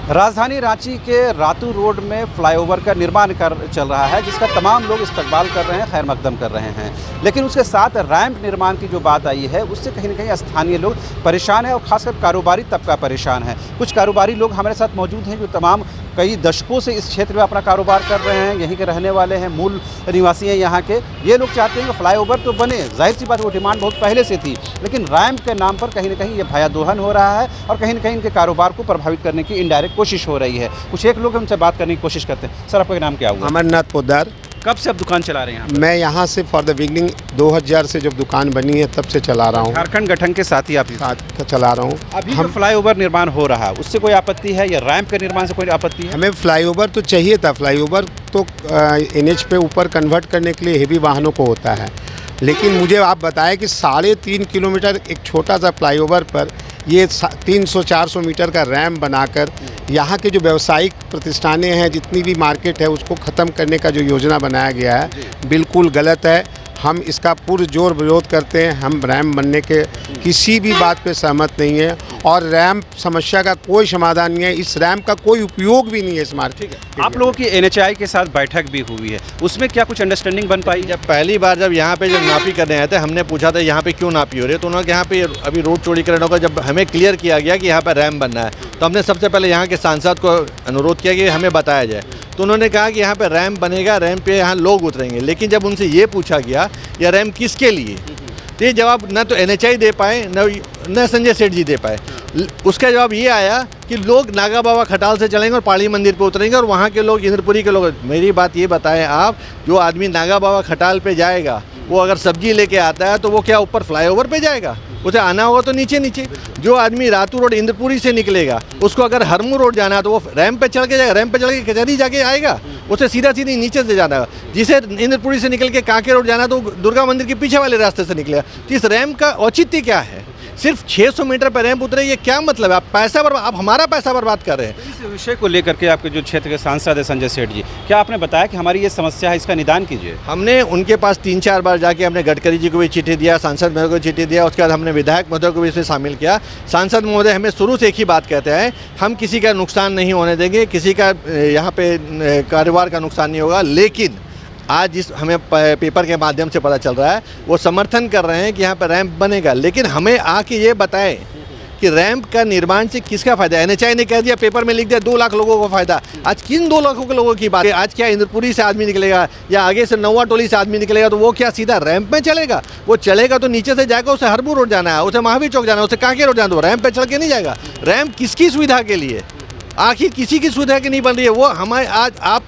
राजधानी रांची के रातू रोड में फ्लाईओवर का निर्माण चल रहा है, जिसका तमाम लोग इस्तकबाल कर रहे हैं, खैर मकदम कर रहे हैं। लेकिन उसके साथ रैंप निर्माण की जो बात आई है, उससे कहीं ना कहीं स्थानीय लोग परेशान हैं और खासकर कारोबारी तबका परेशान है। कुछ कारोबारी लोग हमारे साथ मौजूद हैं जो तमाम कई दशकों से इस क्षेत्र में अपना कारोबार कर रहे हैं, यहीं के रहने वाले हैं, मूल निवासी हैं यहाँ के। ये लोग चाहते हैं कि फ्लाईओवर तो बने, जाहिर सी बात वो डिमांड बहुत पहले से थी, लेकिन रैंप के नाम पर कहीं ना कहीं ये भयादोहन हो रहा है और कहीं ना कहीं इनके कारोबार को प्रभावित करने की इनडायरेक्ट कोशिश हो रही है। कुछ एक लोग हमसे बात करने की कोशिश करते हैं। सर, आपका नाम क्या हुआ? अमरनाथ पोद्दार। कब से आप दुकान चला रहे हैं? मैं यहाँ से फॉर द बिगनिंग 2000 से जब दुकान बनी है तब से चला रहा हूँ। झारखंड गठन के साथ ही आप साथ चला रहा हूँ। अभी हम फ्लाईओवर निर्माण हो रहा है, उससे कोई आपत्ति है या रैंप के निर्माण से कोई आपत्ति है? हमें फ्लाईओवर तो चाहिए था। फ्लाईओवर तो NH पे ऊपर कन्वर्ट करने के लिए हेवी वाहनों को होता है, लेकिन मुझे आप बताएं कि 3.5 किलोमीटर एक छोटा सा फ्लाईओवर पर ये 300-400 मीटर का रैम्प बनाकर यहाँ के जो व्यावसायिक प्रतिष्ठानें हैं, जितनी भी मार्केट है, उसको ख़त्म करने का जो योजना बनाया गया है बिल्कुल गलत है। हम इसका पुरजोर विरोध करते हैं। हम रैम्प बनने के किसी भी बात पे सहमत नहीं है और रैम्प समस्या का कोई समाधान नहीं है। इस रैम्प का कोई उपयोग भी नहीं है इस मार्केट में। आप लोगों की NHAI के साथ बैठक भी हुई है, उसमें क्या कुछ अंडरस्टैंडिंग बन पाई? जब पहली बार जब यहाँ पे जब नापी करने आए थे, हमने पूछा था यहाँ पे क्यों नापी हो रही है, तो उन्होंने यहाँ पे अभी रोड चौड़ीकरण होगा। जब हमें क्लियर किया गया कि यहाँ पर रैम्प बनना है, तो हमने सबसे पहले यहाँ के सांसद को अनुरोध किया कि हमें बताया जाए। तो उन्होंने कहा कि यहाँ पे रैम्प बनेगा, रैम्प पे यहाँ लोग उतरेंगे। लेकिन जब उनसे ये पूछा गया यह रैम्प किसके लिए, तो ये जवाब न तो NHAI दे पाए न संजय सेठ जी दे पाए। उसका जवाब ये आया कि लोग नागा बाबा खटाल से चलेंगे और पाली मंदिर पे उतरेंगे और वहाँ के लोग इंद्रपुरी के लोग। मेरी बात ये बताएं आप, जो आदमी नागा बाबा खटाल पे जाएगा वो अगर सब्जी लेके आता है तो वो क्या ऊपर फ्लाईओवर पे जाएगा? उसे आना होगा तो नीचे नीचे। जो आदमी रातू रोड इंद्रपुरी से निकलेगा, उसको अगर हरमू रोड जाना है तो वो रैंप पे चढ़ के जाएगा, रैंप पे चढ़ के कचहरी जाके आएगा। उसे सीधा सीधी नीचे से जाना है। जिसे इंद्रपुरी से निकल के कांके रोड जाना है तो दुर्गा मंदिर के पीछे वाले रास्ते से निकलेगा। तो इस रैंप का औचित्य क्या है? सिर्फ 600 मीटर पर रैंप उतरे, ये क्या मतलब है? आप हमारा पैसा बर्बाद कर रहे हैं। इस विषय को लेकर के आपके जो क्षेत्र के सांसद है संजय सेठ जी, क्या आपने बताया कि हमारी ये समस्या है, इसका निदान कीजिए? हमने उनके पास 3-4 बार जाके हमने गडकरी जी को भी चिट्ठी दिया, सांसद महोदय को चिट्ठी दिया, उसके बाद हमने विधायक महोदय को भी इसमें शामिल किया। सांसद महोदय हमें शुरू से एक ही बात कहते हैं, हम किसी का नुकसान नहीं होने देंगे, किसी का यहाँ पे कारोबार का नुकसान नहीं होगा। लेकिन आज जिस हमें पेपर के माध्यम से पता चल रहा है, वो समर्थन कर रहे हैं कि यहाँ पर रैंप बनेगा। लेकिन हमें आके ये बताएं कि रैंप का निर्माण से किसका फ़ायदा? NHAI ने कह दिया, पेपर में लिख दिया 2 लाख लोगों को फ़ायदा। आज किन 2 लाखों के लोगों की बात है? आज क्या इंद्रपुरी से आदमी निकलेगा या आगे से नौवा टोली से आदमी निकलेगा तो वो क्या सीधा रैंप में चलेगा? वो चलेगा तो नीचे से जाएगा, उसे हरमू रोड जाना है, उसे महावीर चौक जाना है, उसे कांके रोड जाना है, तो रैंप पे चढ़ के नहीं जाएगा। रैंप किसकी सुविधा के लिए? आखिर किसी की सुविधा की नहीं बन रही है। वो हमारे आज आप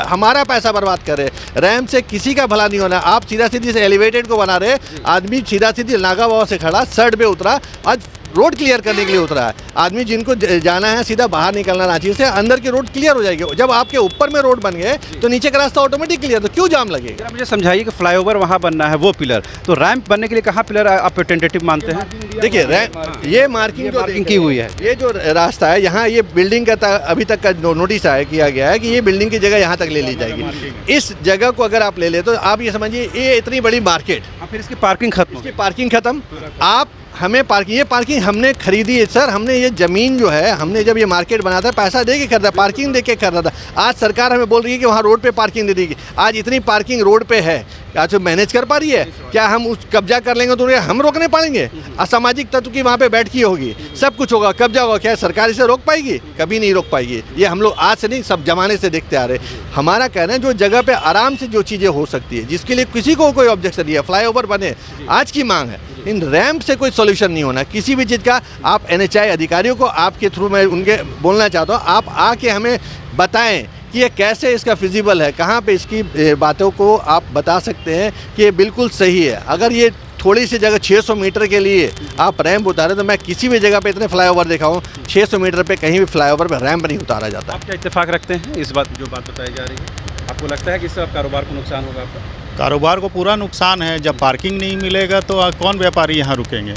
हमारा पैसा बर्बाद कर रहे हैं। रैंप से किसी का भला नहीं होना। आप सीधा सीधी से एलिवेटेड को बना रहे, आदमी सीधा सीधी नागा बाबा से खड़ा सड़क पे उतरा, आज रोड क्लियर करने के लिए उतरा है। आदमी जिनको जाना है सीधा बाहर निकलना रांची से, अंदर की रोड क्लियर हो जाएगी। जब आपके ऊपर में रोड बन गए तो नीचे का रास्ता ऑटोमेटिक क्लियर, तो क्यों जाम लगेगा? मुझे समझाइए कि फ्लाईओवर वहाँ बनना है, वो पिलर, तो रैंप बनने के लिए कहाँ पिलर आप टेंटेटिव मानते हैं? देखिए रैंप, ये मार्किंग की हुई है, ये जो रास्ता है यहाँ, ये बिल्डिंग का अभी तक का नोटिस किया गया है कि ये बिल्डिंग की जगह यहाँ तक ले ली जाएगी। इस जगह को अगर आप ले ले तो आप ये समझिए ये इतनी बड़ी मार्केट, फिर इसकी पार्किंग खत्म, इसकी पार्किंग खत्म। आप हमें ये पार्किंग हमने खरीदी है सर, हमने ये ज़मीन जो है, हमने जब ये मार्केट बनाया था पैसा दे के खरीदा, पार्किंग दे के खरीदा था। आज सरकार हमें बोल रही है कि वहाँ रोड पे पार्किंग दे देगी। आज इतनी पार्किंग रोड पे है, क्या जो मैनेज कर पा रही है? क्या हम उस कब्जा कर लेंगे तो हम रोकने पाएंगे? असामाजिक तत्व की वहाँ पे बैठकी होगी, सब कुछ होगा, कब्जा होगा, क्या सरकार इसे रोक पाएगी? कभी नहीं रोक पाएगी। ये हम लोग आज से नहीं, सब जमाने से देखते आ रहे। हमारा कहना है जो जगह पे आराम से जो चीज़ें हो सकती है, जिसके लिए किसी को कोई ऑब्जेक्शन नहीं है, फ्लाईओवर बने, आज की मांग है। इन रैंप से कोई सॉल्यूशन नहीं होना किसी भी चीज़ का। आप NHAI अधिकारियों को आपके थ्रू मैं उनके बोलना चाहता हूँ, आप आके हमें बताएं कि ये कैसे इसका फिजिबल है, कहाँ पे इसकी बातों को आप बता सकते हैं कि ये बिल्कुल सही है। अगर ये थोड़ी सी जगह 600 मीटर के लिए आप रैंप उतारे तो मैं किसी भी जगह पे इतने फ्लाईओवर देखा हूँ, 600 मीटर पे कहीं भी फ्लाईओवर पे रैंप नहीं उतारा जाता। आप क्या इत्तेफाक रखते हैं इस बात जो बात बताई जा रही है? आपको लगता है कि इससे कारोबार को नुकसान होगा? आपका कारोबार को पूरा नुकसान है। जब पार्किंग नहीं मिलेगा तो कौन व्यापारी यहाँ रुकेंगे?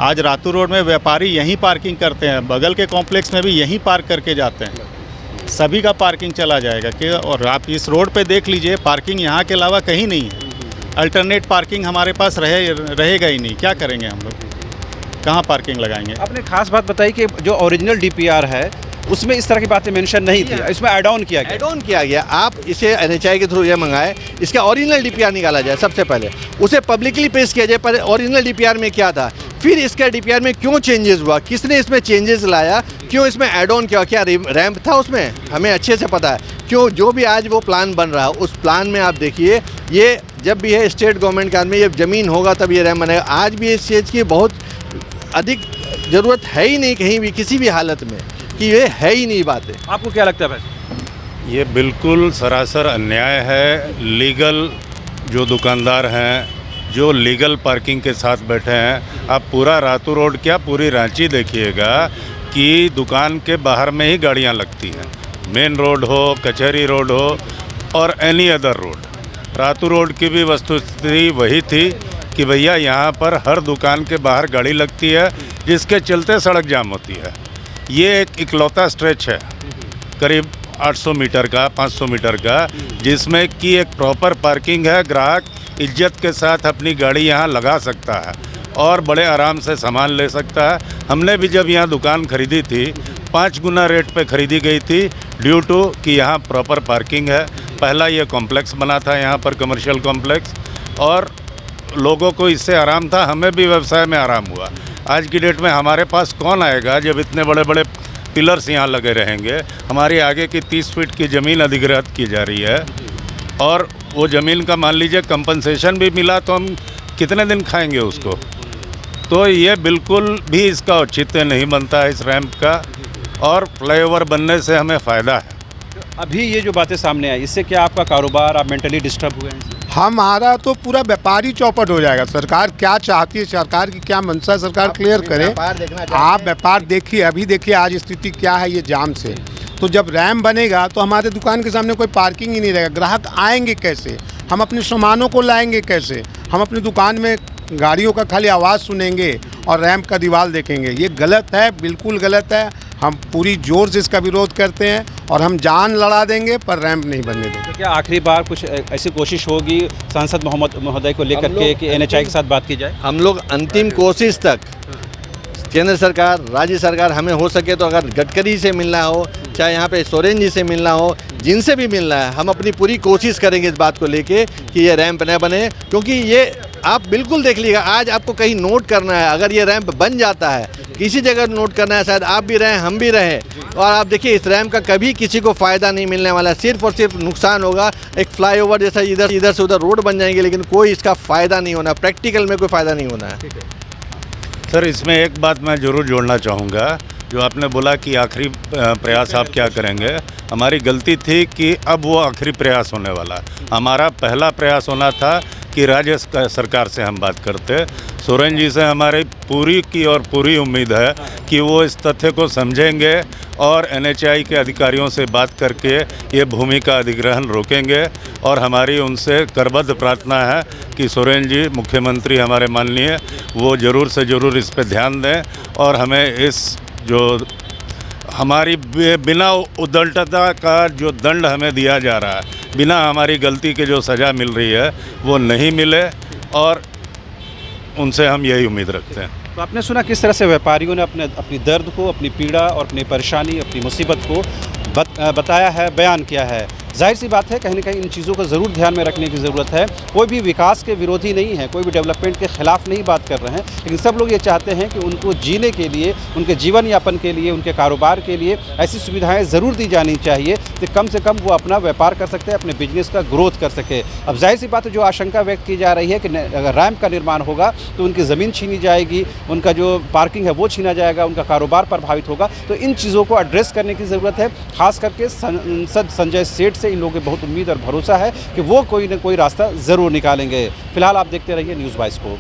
आज रातू रोड में व्यापारी यहीं पार्किंग करते हैं, बगल के कॉम्प्लेक्स में भी यहीं पार्क करके जाते हैं। सभी का पार्किंग चला जाएगा कि, और आप इस रोड पे देख लीजिए, पार्किंग यहाँ के अलावा कहीं नहीं है। अल्टरनेट पार्किंग हमारे पास रहेगा ही नहीं। क्या करेंगे हम लोग? कहाँ पार्किंग लगाएंगे? आपने खास बात बताई कि जो ओरिजिनल DPR है उसमें इस तरह की बातें मेंशन नहीं थी, इसमें ऐड ऑन किया गया। एड ऑन किया गया। आप इसे NHAI के थ्रू ये मंगाए, इसका ओरिजिनल DPR निकाला जाए सबसे पहले, उसे पब्लिकली पेश किया जाए, पर ओरिजिनल DPR में क्या था, फिर इसका DPR में क्यों चेंजेस हुआ, किसने इसमें चेंजेस लाया, क्यों इसमें ऐड ऑन किया, क्या रैंप था उसमें, हमें अच्छे से पता है। क्यों जो भी आज वो प्लान बन रहा है, उस प्लान में आप देखिए, ये जब भी है स्टेट गवर्नमेंट के हाथ में ये ज़मीन होगा तब ये रैंप बनेगा। आज भी इस चीज़ की बहुत अधिक ज़रूरत है ही नहीं कहीं भी, किसी भी हालत में, कि ये है ही नहीं बातें। आपको क्या लगता है भाई? ये बिल्कुल सरासर अन्याय है। लीगल जो दुकानदार हैं, जो लीगल पार्किंग के साथ बैठे हैं, आप पूरा रातू रोड क्या पूरी रांची देखिएगा कि दुकान के बाहर में ही गाड़ियां लगती हैं। मेन रोड हो, कचहरी रोड हो और any other road, Ratu road की भी वस्तुस्थिति वही थी कि भैया यहाँ पर हर दुकान के बाहर गाड़ी लगती है, जिसके चलते सड़क जाम होती है। ये एक इकलौता स्ट्रेच है करीब 800 मीटर का, 500 मीटर का, जिसमें कि एक प्रॉपर पार्किंग है। ग्राहक इज्जत के साथ अपनी गाड़ी यहाँ लगा सकता है और बड़े आराम से सामान ले सकता है। हमने भी जब यहाँ दुकान खरीदी थी 5 गुना रेट पे खरीदी गई थी, ड्यू टू कि यहाँ प्रॉपर पार्किंग है। पहला ये कॉम्प्लेक्स बना था यहाँ पर, कमर्शियल कॉम्प्लेक्स, और लोगों को इससे आराम था, हमें भी व्यवसाय में आराम हुआ। आज की डेट में हमारे पास कौन आएगा जब इतने बड़े बड़े पिलर्स यहाँ लगे रहेंगे। हमारी आगे की 30 फीट की ज़मीन अधिग्रहित की जा रही है और वो ज़मीन का मान लीजिए कंपनसेशन भी मिला तो हम कितने दिन खाएंगे उसको। तो ये बिल्कुल भी इसका औचित्य नहीं बनता है इस रैंप का, और फ्लाईओवर बनने से हमें फ़ायदा है। अभी ये जो बातें सामने आई, इससे क्या आपका कारोबार, आप मेंटली डिस्टर्ब हुए हैं? हमारा तो पूरा व्यापारी चौपट हो जाएगा। सरकार क्या चाहती है, सरकार की क्या मंशा है, सरकार क्लियर करे। आप व्यापार देखिए, अभी देखिए आज स्थिति क्या है ये जाम से। तो जब रैम बनेगा तो हमारे दुकान के सामने कोई पार्किंग ही नहीं रहेगा। ग्राहक आएंगे कैसे, हम अपने सामानों को लाएंगे कैसे, हम अपनी दुकान में गाड़ियों का खाली आवाज़ सुनेंगे और रैंप का दीवार देखेंगे। ये गलत है, बिल्कुल गलत है। हम पूरी जोर से इसका विरोध करते हैं और हम जान लड़ा देंगे, पर रैंप नहीं बनने देंगे। तो क्या आखिरी बार कुछ ऐसी कोशिश होगी सांसद मोहम्मद महोदय को लेकर के कि NHAI के साथ बात की जाए? हम लोग अंतिम कोशिश तक, केंद्र सरकार, राज्य सरकार, हमें हो सके तो अगर गडकरी से मिलना हो, चाहे यहाँ पे सोरेन जी से मिलना हो, जिनसे भी मिलना है, हम अपनी पूरी कोशिश करेंगे इस बात को लेके कि ये रैंप न बने। क्योंकि ये आप बिल्कुल देख लीजिएगा, आज आपको कहीं नोट करना है, अगर ये रैंप बन जाता है, किसी जगह नोट करना है, शायद आप भी रहें, हम भी रहें, और आप देखिए इस रैंप का कभी किसी को फ़ायदा नहीं मिलने वाला, सिर्फ और सिर्फ नुकसान होगा। एक फ्लाईओवर जैसा इधर से उधर रोड बन जाएंगे, लेकिन कोई इसका फ़ायदा नहीं होना, प्रैक्टिकल में कोई फ़ायदा नहीं होना है। सर, इसमें एक बात मैं ज़रूर जोड़ना चाहूँगा, जो आपने बोला कि आखिरी प्रयास आप क्या करेंगे। हमारी गलती थी कि अब वो आखिरी प्रयास होने वाला। हमारा पहला प्रयास होना था कि राज्य सरकार से हम बात करते। सोरेन जी से हमारी पूरी की और पूरी उम्मीद है कि वो इस तथ्य को समझेंगे और NHAI के अधिकारियों से बात करके ये भूमि का अधिग्रहण रोकेंगे। और हमारी उनसे करबद्ध प्रार्थना है कि सोरेन जी, मुख्यमंत्री हमारे माननीय, वो ज़रूर से ज़रूर इस पर ध्यान दें और हमें इस जो हमारी बिना उद्दंडता का जो दंड हमें दिया जा रहा है, बिना हमारी गलती के जो सज़ा मिल रही है, वो नहीं मिले, और उनसे हम यही उम्मीद रखते हैं। तो आपने सुना किस तरह से व्यापारियों ने अपनी दर्द को, अपनी पीड़ा और अपनी परेशानी, अपनी मुसीबत को बताया है, बयान किया है। जाहिर सी बात है, कहीं ना कहीं इन चीज़ों को ज़रूर ध्यान में रखने की ज़रूरत है। कोई भी विकास के विरोधी नहीं है, कोई भी डेवलपमेंट के ख़िलाफ़ नहीं बात कर रहे हैं, लेकिन सब लोग ये चाहते हैं कि उनको जीने के लिए, उनके जीवन यापन के लिए, उनके कारोबार के लिए ऐसी सुविधाएं ज़रूर दी जानी चाहिए कि कम से कम वो अपना व्यापार कर सकते हैं, अपने बिजनेस का ग्रोथ कर सके। अब जाहिर सी बात है, जो आशंका व्यक्त की जा रही है कि अगर रैंप का निर्माण होगा तो उनकी ज़मीन छीनी जाएगी, उनका जो पार्किंग है वो छीना जाएगा, उनका कारोबार प्रभावित होगा। तो इन चीज़ों को एड्रेस करने की ज़रूरत है। खास करके सांसद संजय सेठ से इन लोगों की बहुत उम्मीद और भरोसा है कि वो कोई न कोई रास्ता ज़रूर निकालेंगे। फिलहाल आप देखते रहिए न्यूज़ 22 को।